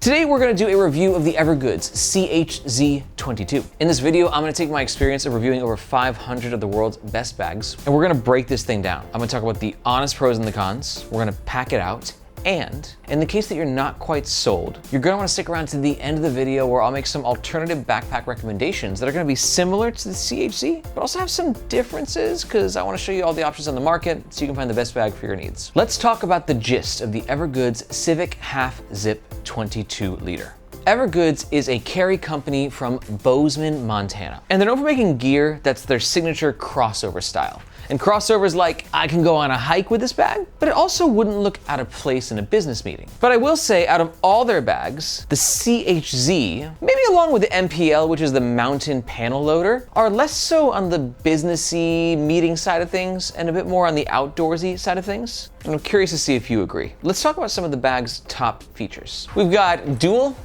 Today we're going to do a review of the Evergoods CHZ 22. In this video, I'm going to take my experience of reviewing over 500 of the world's best bags, and we're going to break this thing down. I'm going to talk about the honest pros and the cons. We're going to pack it out. And in the case that you're not quite sold, you're gonna wanna stick around to the end of the video where I'll make some alternative backpack recommendations that are gonna be similar to the CHZ, but also have some differences because I wanna show you all the options on the market so you can find the best bag for your needs. Let's talk about the gist of the Evergoods CIVIC Half Zip 22 liter. Evergoods is a carry company from Bozeman, Montana. And they're known for making gear that's their signature crossover style. And crossovers like, I can go on a hike with this bag, but it also wouldn't look out of place in a business meeting. But I will say, out of all their bags, the CHZ, maybe along with the MPL, which is the mountain panel loader, are less so on the businessy meeting side of things and a bit more on the outdoorsy side of things. And I'm curious to see if you agree. Let's talk about some of the bag's top features. We've got dual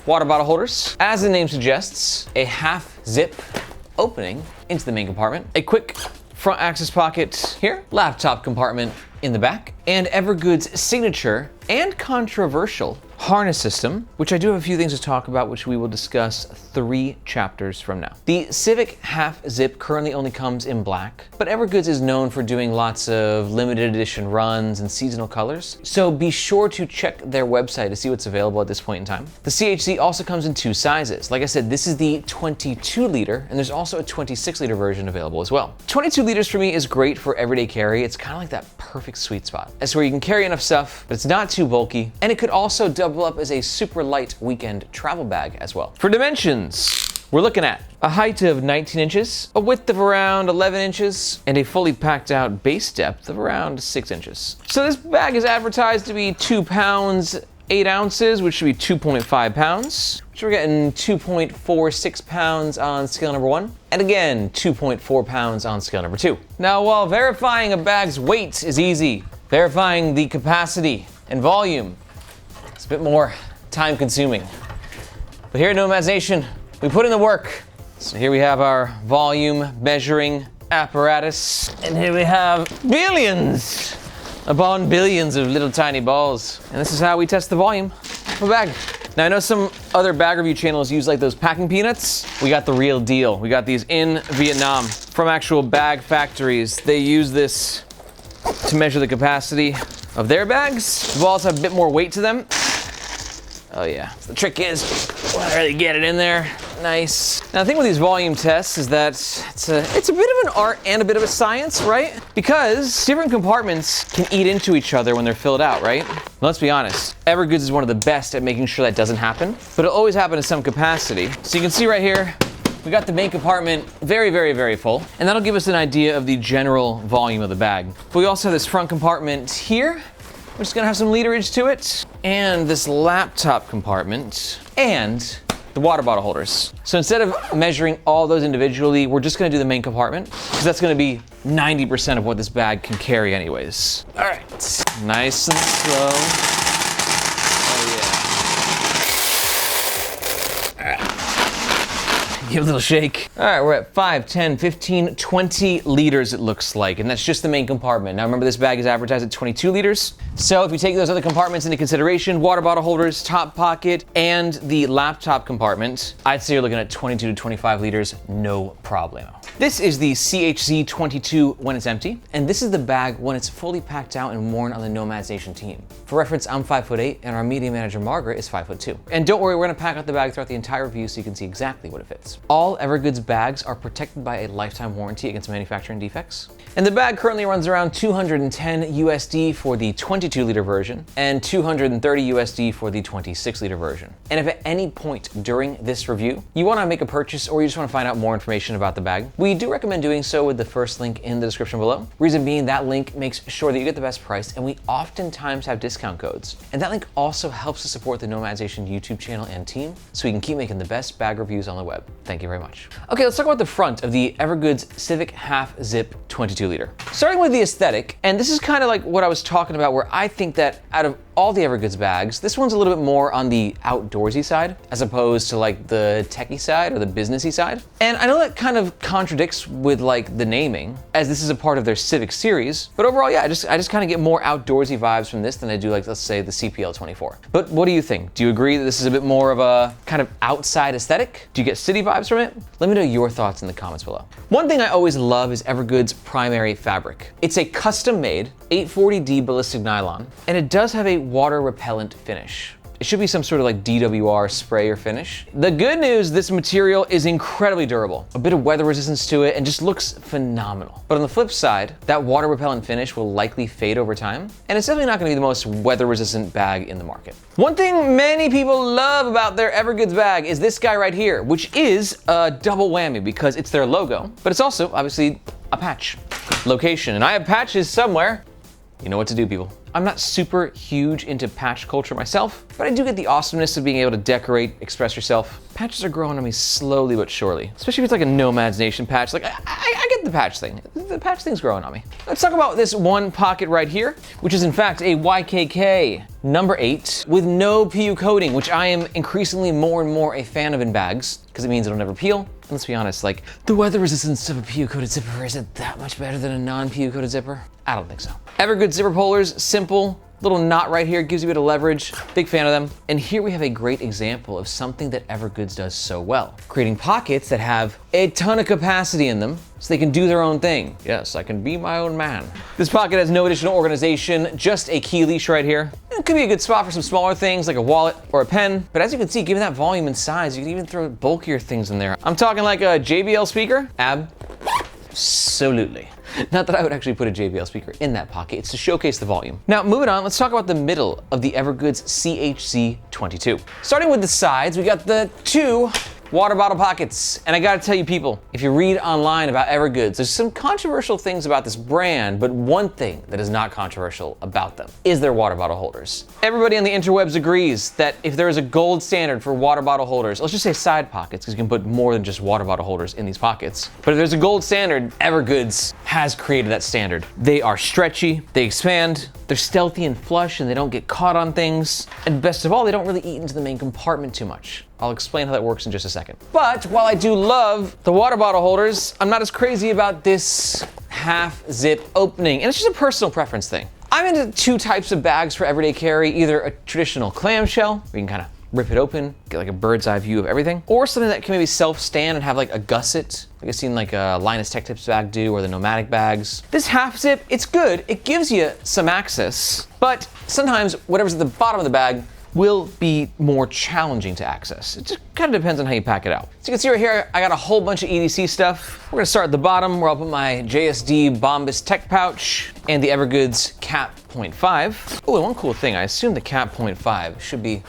water bottle holders. As the name suggests, a half zip opening into the main compartment, a quick front access pocket here, laptop compartment in the back, and Evergoods' signature and controversial harness system, which I do have a few things to talk about, which we will discuss 3 chapters from now. The CIVIC Half Zip currently only comes in black, but Evergoods is known for doing lots of limited edition runs and seasonal colors, so be sure to check their website to see what's available at this point in time. The CHZ also comes in 2 sizes. Like I said, this is the 22 liter, and there's also a 26 liter version available as well. 22 liters for me is great for everyday carry. It's kind of like that perfect sweet spot. It's where you can carry enough stuff, but it's not too bulky, and it could also double up as a super light weekend travel bag as well. For dimensions, we're looking at a height of 19 inches, a width of around 11 inches, and a fully packed out base depth of around 6 inches. So this bag is advertised to be 2 pounds, 8 ounces, which should be 2.5 pounds. So we're getting 2.46 pounds on scale number 1, and again, 2.4 pounds on scale number 2. Now, while verifying a bag's weight is easy, verifying the capacity and volume, it's a bit more time consuming. But here at Nomads Nation, we put in the work. So here we have our volume measuring apparatus. And here we have billions upon billions of little tiny balls. And this is how we test the volume of a bag. Now I know some other bag review channels use like those packing peanuts. We got the real deal. We got these in Vietnam from actual bag factories. They use this to measure the capacity of their bags. The balls have a bit more weight to them. Oh yeah, the trick is, really get it in there, nice. Now the thing with these volume tests is that it's a bit of an art and a bit of a science, right? Because different compartments can eat into each other when they're filled out, right? Let's be honest, Evergoods is one of the best at making sure that doesn't happen, but it'll always happen in some capacity. So you can see right here, we got the main compartment very, very, very full, and that'll give us an idea of the general volume of the bag. But we also have this front compartment here, which is gonna have some literage to it, and this laptop compartment, and the water bottle holders. So instead of measuring all those individually, we're just gonna do the main compartment, because that's gonna be 90% of what this bag can carry anyways. All right, nice and slow. Oh yeah. All right. Give a little shake. All right, we're at 5, 10, 15, 20 liters it looks like, and that's just the main compartment. Now remember, this bag is advertised at 22 liters. So if you take those other compartments into consideration, water bottle holders, top pocket, and the laptop compartment, I'd say you're looking at 22 to 25 liters, no problemo. This is the CHZ 22 when it's empty, and this is the bag when it's fully packed out and worn on the Nomads Nation team. For reference, I'm 5'8", and our media manager, Margaret, is 5'2". And don't worry, we're gonna pack out the bag throughout the entire review so you can see exactly what it fits. All Evergoods bags are protected by a lifetime warranty against manufacturing defects. And the bag currently runs around 210 USD for the 22 liter version and 230 USD for the 26 liter version. And if at any point during this review, you wanna make a purchase or you just wanna find out more information about the bag, we do recommend doing so with the first link in the description below. Reason being, that link makes sure that you get the best price, and we oftentimes have discount codes. And that link also helps to support the Nomads Nation YouTube channel and team so we can keep making the best bag reviews on the web. Thank you very much. Okay, let's talk about the front of the Evergoods CIVIC Half Zip 22 liter. Starting with the aesthetic, and this is kind of like what I was talking about, where I think that out of all the Evergoods bags, this one's a little bit more on the outdoorsy side, as opposed to like the techie side or the businessy side. And I know that kind of contradicts with like the naming, as this is a part of their CIVIC series, but overall, yeah, I just kind of get more outdoorsy vibes from this than I do like, let's say, the CPL24. But what do you think? Do you agree that this is a bit more of a kind of outside aesthetic? Do you get city vibes from it? Let me know your thoughts in the comments below. One thing I always love is Evergoods primary fabric. It's a custom-made 840D ballistic nylon, and it does have a water repellent finish. It should be some sort of like DWR spray or finish. The good news, this material is incredibly durable. A bit of weather resistance to it and just looks phenomenal. But on the flip side, that water repellent finish will likely fade over time, and it's definitely not gonna be the most weather resistant bag in the market. One thing many people love about their Evergoods bag is this guy right here, which is a double whammy because it's their logo, but it's also obviously a patch location. And I have patches somewhere. You know what to do, people. I'm not super huge into patch culture myself, but I do get the awesomeness of being able to decorate, express yourself. Patches are growing on me slowly but surely, especially if it's like a Nomad's Nation patch. Like, I get the patch thing. The patch thing's growing on me. Let's talk about this one pocket right here, which is in fact a YKK number 8 with no PU coating, which I am increasingly more and more a fan of in bags, because it means it'll never peel. And let's be honest, like, the weather resistance of a PU coated zipper, is it that much better than a non-PU coated zipper? I don't think so. Evergoods zipper pullers, simple, little knot right here, gives you a bit of leverage. Big fan of them. And here we have a great example of something that Evergoods does so well, creating pockets that have a ton of capacity in them so they can do their own thing. Yes, I can be my own man. This pocket has no additional organization, just a key leash right here. It could be a good spot for some smaller things like a wallet or a pen, but as you can see, given that volume and size, you can even throw bulkier things in there. I'm talking like a JBL speaker. Absolutely. Not that I would actually put a JBL speaker in that pocket, it's to showcase the volume. Now, moving on, let's talk about the middle of the Evergoods CHZ 22. Starting with the sides, we got the 2 water bottle pockets. And I gotta tell you people, if you read online about Evergoods, there's some controversial things about this brand, but one thing that is not controversial about them is their water bottle holders. Everybody on the interwebs agrees that if there is a gold standard for water bottle holders, let's just say side pockets, because you can put more than just water bottle holders in these pockets. But if there's a gold standard, Evergoods has created that standard. They are stretchy, they expand, they're stealthy and flush, and they don't get caught on things. And best of all, they don't really eat into the main compartment too much. I'll explain how that works in just a second. But while I do love the water bottle holders, I'm not as crazy about this half zip opening. And it's just a personal preference thing. I'm into 2 types of bags for everyday carry, either a traditional clamshell, where you can kind of rip it open, get like a bird's eye view of everything, or something that can maybe self-stand and have like a gusset, like I've seen like a Linus Tech Tips bag do, or the Nomadic bags. This half zip, it's good. It gives you some access, but sometimes whatever's at the bottom of the bag will be more challenging to access. It just kind of depends on how you pack it out. So you can see right here, I got a whole bunch of EDC stuff. We're gonna start at the bottom where I'll put my JSD Bombas Tech Pouch and the Evergoods Cap 0.5. Oh, and one cool thing, I assume the Cap 0.5 should be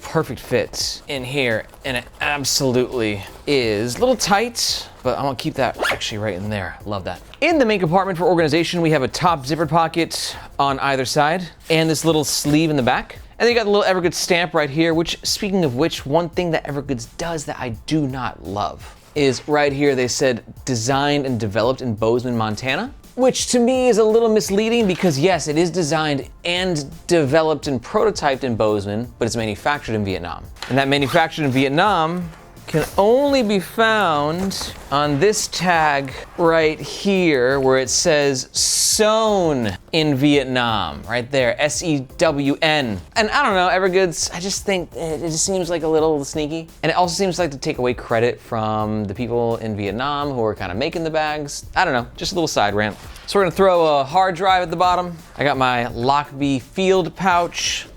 perfect fit in here, and it absolutely is. A little tight, but I'm gonna keep that actually right in there. Love that. In the main compartment for organization, we have a top zippered pocket on either side, and this little sleeve in the back. And then you got the little Evergoods stamp right here, which, speaking of which, one thing that Evergoods does that I do not love is right here they said designed and developed in Bozeman, Montana, which to me is a little misleading because yes, it is designed and developed and prototyped in Bozeman, but it's manufactured in Vietnam. And that manufactured in Vietnam can only be found on this tag right here where it says sewn in Vietnam, right there, S-E-W-N. And I don't know, Evergoods, I just think it just seems like a little sneaky. And it also seems like to take away credit from the people in Vietnam who are kind of making the bags. I don't know, just a little side rant. So we're gonna throw a hard drive at the bottom. I got my Lockbee field pouch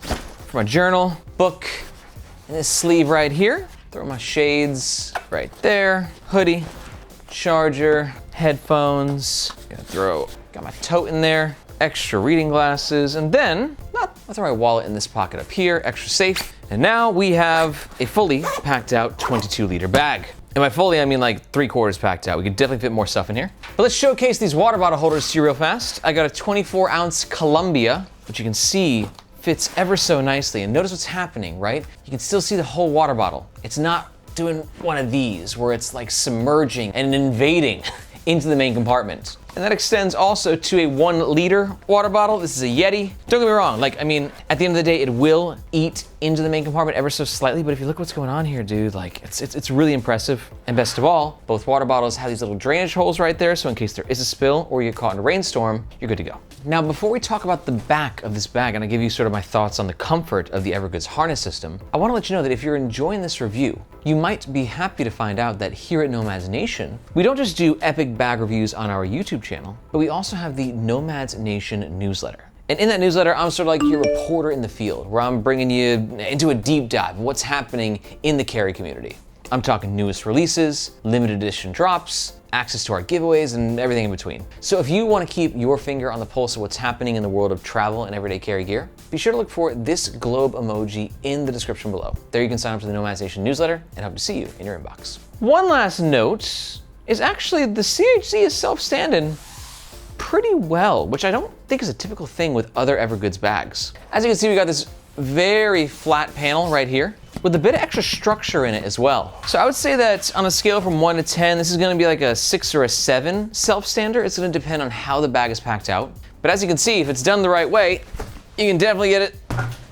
for my journal, book, and this sleeve right here. Throw my shades right there, hoodie, charger, headphones. Got my tote in there, extra reading glasses, and then I'll throw my wallet in this pocket up here, extra safe. And now we have a fully packed out 22-liter bag. And by fully, I mean like 3/4 packed out. We could definitely fit more stuff in here. But let's showcase these water bottle holders to you real fast. I got a 24-ounce Columbia, which you can see fits ever so nicely. And notice what's happening, right? You can still see the whole water bottle. It's not doing one of these where it's like submerging and invading into the main compartment. And that extends also to a 1-liter water bottle. This is a Yeti. Don't get me wrong, like, I mean, at the end of the day, it will eat into the main compartment ever so slightly, but if you look what's going on here, dude, like, it's really impressive. And best of all, both water bottles have these little drainage holes right there, so in case there is a spill or you get caught in a rainstorm, you're good to go. Now, before we talk about the back of this bag, and I give you sort of my thoughts on the comfort of the Evergoods harness system, I wanna let you know that if you're enjoying this review, you might be happy to find out that here at Nomads Nation, we don't just do epic bag reviews on our YouTube channel, but we also have the Nomads Nation newsletter. And in that newsletter, I'm sort of like your reporter in the field, where I'm bringing you into a deep dive of what's happening in the carry community. I'm talking newest releases, limited edition drops, access to our giveaways, and everything in between. So if you want to keep your finger on the pulse of what's happening in the world of travel and everyday carry gear, be sure to look for this globe emoji in the description below. There you can sign up to the Nomads Nation newsletter and hope to see you in your inbox. One last note is actually the CHZ is self-standing pretty well, which I don't think is a typical thing with other Evergoods bags. As you can see, we got this very flat panel right here with a bit of extra structure in it as well. So I would say that on a scale from 1 to 10, this is gonna be like a 6 or a 7 self-stander. It's gonna depend on how the bag is packed out. But as you can see, if it's done the right way, you can definitely get it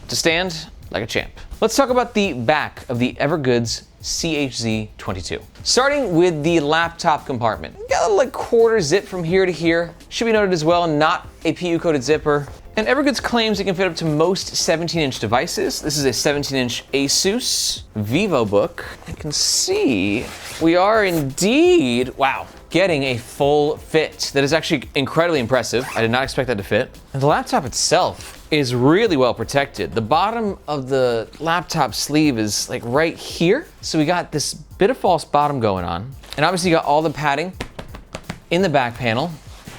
to stand like a champ. Let's talk about the back of the Evergoods CHZ 22. Starting with the laptop compartment. Got a little like quarter zip from here to here. Should be noted as well, not a PU coated zipper. And Evergoods claims it can fit up to most 17-inch devices. This is a 17-inch Asus VivoBook. You can see we are indeed, wow, getting a full fit. That is actually incredibly impressive. I did not expect that to fit. And the laptop itself is really well protected. The bottom of the laptop sleeve is like right here. So we got this bit of false bottom going on. And obviously you got all the padding in the back panel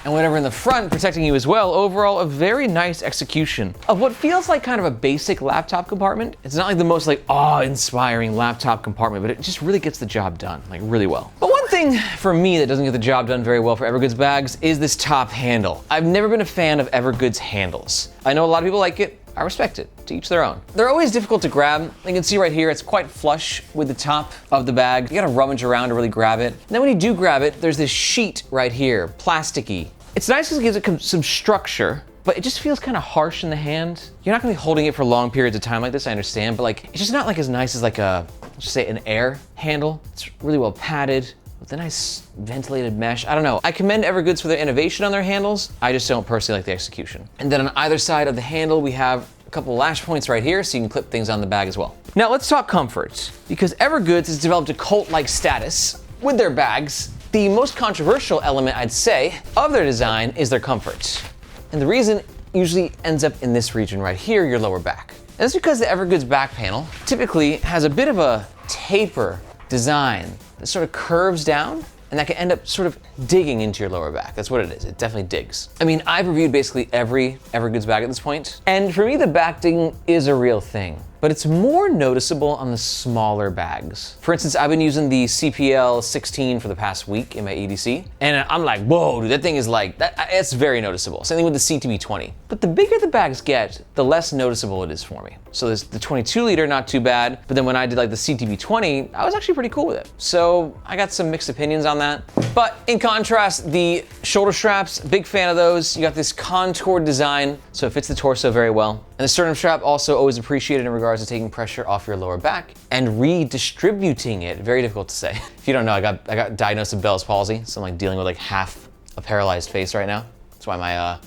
and whatever in the front protecting you as well. Overall, a very nice execution of what feels like kind of a basic laptop compartment. It's not like the most like awe-inspiring laptop compartment, but it just really gets the job done, like really well. But one thing for me that doesn't get the job done very well for Evergoods bags is this top handle. I've never been a fan of Evergoods handles. I know a lot of people like it. I respect it, to each their own. They're always difficult to grab. You can see right here, it's quite flush with the top of the bag. You gotta rummage around to really grab it. And then when you do grab it, there's this sheet right here, plasticky. It's nice because it gives it some structure, but it just feels kind of harsh in the hand. You're not gonna be holding it for long periods of time like this, I understand, but like, it's just not like as nice as like a, let's just say an air handle. It's really well padded with a nice ventilated mesh. I don't know. I commend Evergoods for their innovation on their handles. I just don't personally like the execution. And then on either side of the handle, we have a couple lash points right here so you can clip things on the bag as well. Now let's talk comfort, because Evergoods has developed a cult-like status with their bags. The most controversial element, I'd say, of their design is their comfort. And the reason usually ends up in this region right here, your lower back. And that's because the Evergoods back panel typically has a bit of a taper design that sort of curves down, and that can end up sort of digging into your lower back. That's what it is. It definitely digs. I mean, I've reviewed basically every Evergoods bag at this point, and for me, the back digging is a real thing, but it's more noticeable on the smaller bags. For instance, I've been using the CPL 16 for the past week in my EDC, and I'm like, whoa, dude, that thing is like, it's very noticeable. Same thing with the CTB 20. But the bigger the bags get, the less noticeable it is for me. So there's the 22 liter, not too bad, but then when I did like the CTB 20, I was actually pretty cool with it. So I got some mixed opinions on that. But in contrast, the shoulder straps, big fan of those. You got this contoured design, so it fits the torso very well. And the sternum strap also always appreciated in regards to taking pressure off your lower back and redistributing it. Very difficult to say. If you don't know, I got diagnosed with Bell's palsy, so I'm like dealing with like half a paralyzed face right now. That's why my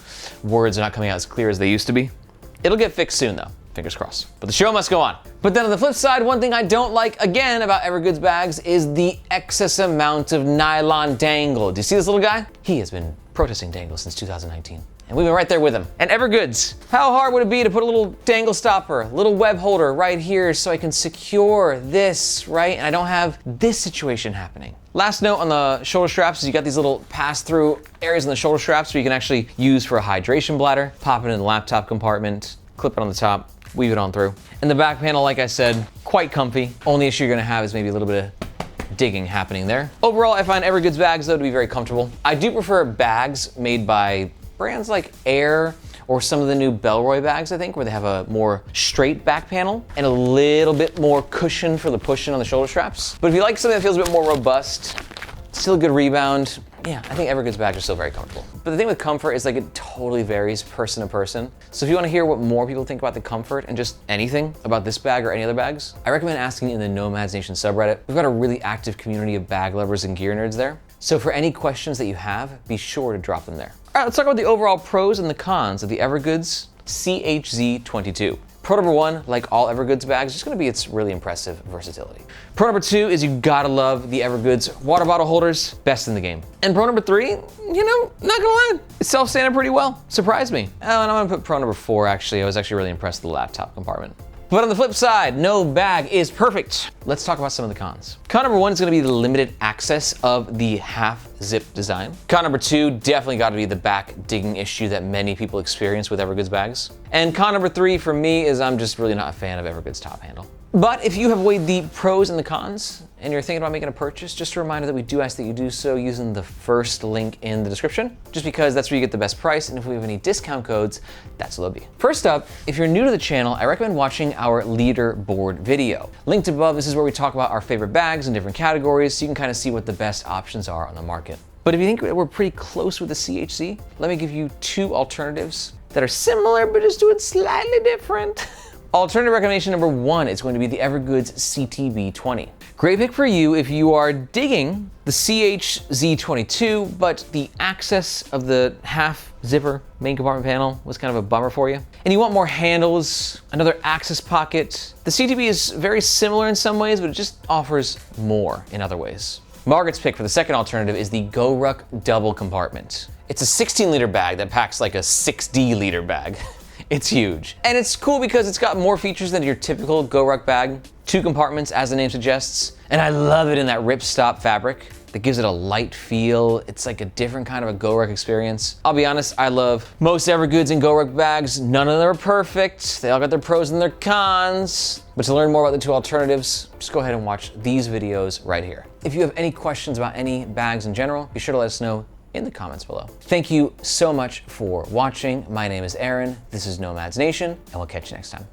words are not coming out as clear as they used to be. It'll get fixed soon though. Fingers crossed. But the show must go on. But then on the flip side, one thing I don't like, again, about Evergoods bags is the excess amount of nylon dangle. Do you see this little guy? He has been protesting dangle since 2019. And we've been right there with him. And Evergoods, how hard would it be to put a little dangle stopper, a little web holder right here so I can secure this, right? And I don't have this situation happening. Last note on the shoulder straps is you got these little pass-through areas in the shoulder straps where you can actually use for a hydration bladder, pop it in the laptop compartment, clip it on the top, weave it on through. And the back panel, like I said, quite comfy. Only issue you're gonna have is maybe a little bit of digging happening there. Overall, I find Evergoods bags though to be very comfortable. I do prefer bags made by brands like Air or some of the new Bellroy bags, I think, where they have a more straight back panel and a little bit more cushion for the pushing on the shoulder straps. But if you like something that feels a bit more robust, Still a good rebound. Yeah, I think Evergoods bags are still very comfortable. But the thing with comfort is like it totally varies person to person. So if you wanna hear what more people think about the comfort and just anything about this bag or any other bags, I recommend asking in the Nomads Nation subreddit. We've got a really active community of bag lovers and gear nerds there. So for any questions that you have, be sure to drop them there. All right, let's talk about the overall pros and the cons of the Evergoods CHZ 22. Pro number one, like all Evergoods bags, is gonna be its really impressive versatility. Pro number two is you gotta love the Evergoods water bottle holders, best in the game. And pro number three, you know, not gonna lie, it's self-standing pretty well, surprised me. Oh, and I'm gonna put pro number four actually. I was actually really impressed with the laptop compartment. But on the flip side, no bag is perfect. Let's talk about some of the cons. Con number one is gonna be the limited access of the half zip design. Con number two, definitely gotta be the back digging issue that many people experience with Evergoods bags. And con number three for me is I'm just really not a fan of Evergoods top handle. But if you have weighed the pros and the cons, and you're thinking about making a purchase, just a reminder that we do ask that you do so using the first link in the description, just because that's where you get the best price, and if we have any discount codes, that's what they'll be. First up, if you're new to the channel, I recommend watching our leaderboard video. Linked above, this is where we talk about our favorite bags in different categories, so you can kind of see what the best options are on the market. But if you think we're pretty close with the CHZ, let me give you two alternatives that are similar, but just do it slightly different. Alternative recommendation number one is going to be the Evergoods CTB 20. Great pick for you if you are digging the CHZ 22, but the access of the half zipper main compartment panel was kind of a bummer for you. And you want more handles, another access pocket. The CTB is very similar in some ways, but it just offers more in other ways. Margaret's pick for the second alternative is the GORUCK double compartment. It's a 16-liter bag that packs like a 6D-liter bag. It's huge. And it's cool because it's got more features than your typical GORUCK bag. 2 compartments, as the name suggests. And I love it in that ripstop fabric that gives it a light feel. It's like a different kind of a GORUCK experience. I'll be honest, I love most Evergoods and GORUCK bags. None of them are perfect. They all got their pros and their cons. But to learn more about the two alternatives, just go ahead and watch these videos right here. If you have any questions about any bags in general, be sure to let us know in the comments below. Thank you so much for watching. My name is Aaron. This is Nomads Nation, and we'll catch you next time.